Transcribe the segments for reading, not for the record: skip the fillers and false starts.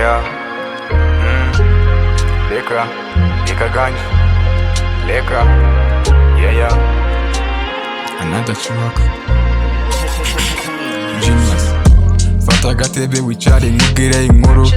Yeah. Reka ganja. Yeah. Another track. Genius. Fata agatebe wicare nkubwire inkuru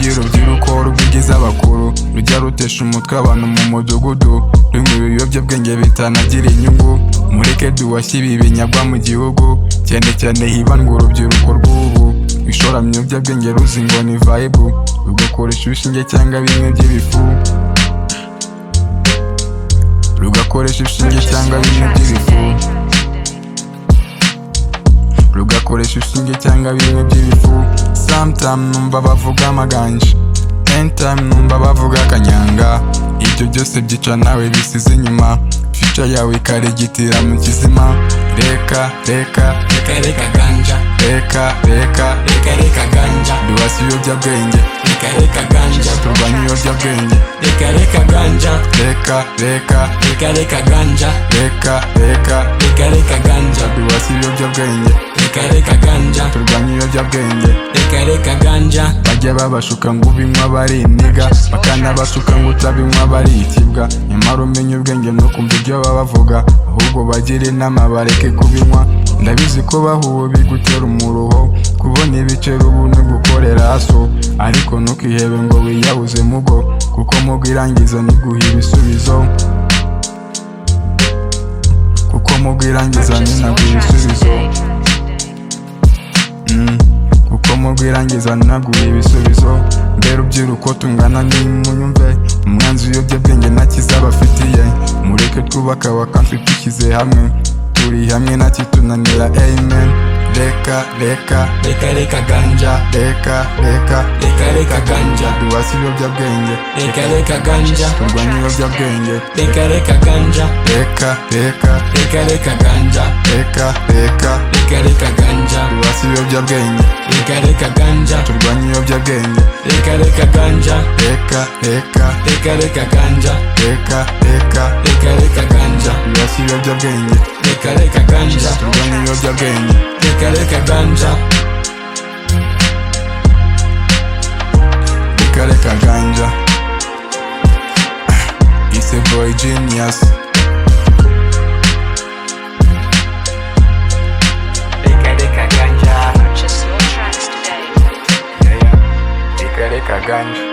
y'urubyiruko rwigeze abakuru, rujya rutesha umutwe abantu mu mudugudu, rumwe ibiyobyabwenge bitanagira inyungu. Mureke duhashye ibi binyagwa mu gihugu, cyane cyane hibandwa urubyiruko rw'ubu. Bishora mu biyobyabwenge ruzi ngo ni vibe, rugakoresha ibishinge cyangwa bimwe by'ibifu, rugakoresha ibishinge cyangwa bimwe by'ibifu, rugakoresha ibishinge cyangwa bimwe by'ibifu. Sometime numva bavuga amaganja, anytime numva bavuga kanyanga. Ibyo byose byica nawe bisize inyuma, future yawe ikarigitira mu kizima. Reka ganja, reka ganja, duhashye ibiyobyabwenge, reka ganja, turwanye ibiyobyabwenge, reka ganja, reka ganja, reka ganja, duhashye ibiyobyabwenge, reka ganja, turwanye ibiyobyabwenge, reka ganja. Bajya babashuka ngo ubinywa bari iniga, bakanabashuka ngo utabinywa bari ikibwa. Nyamara umenye ubwenge no kumva ibyo baba bavuga, ahubwo bagira inama bareke kubinywa. Ndabizi ko bahuwe bigutera umuruho, kubona ibiceri ubu no gukorera aso. Ariko ntukihebe ngo wiyabuze mugo, kuko mugo irangiza niguha ibisubizo, kuko mugo irangiza ninaguha ibisubizo, kuko mugo irangiza ninaguha ibisubizo. Mbere ubyiruko tungana nimunyumve, umwanzi w'ibiyobyabwenge ntakiza abafitiye. Mureke twubaka wakamfi dushyize hamwe, turi hamwe ntakitunanira. Amen. Reka ganja, reka ganja, duhashye ibiyobyabwenge, reka ganja, turwanye ibiyobyabwenge, reka ganja, reka ganja, reka ganja, duhashye ibiyobyabwenge, reka ganja, turwanye ibiyobyabwenge, reka ganja, reka ganja, reka ganja, duhashye ibiyobyabwenge, reka ganja, turwanye ibiyobyabwenge, reka ganja, reka ganja. It's a boy Genius. Reka ganja. Purchase your tracks today. Yeah. Reka ganja.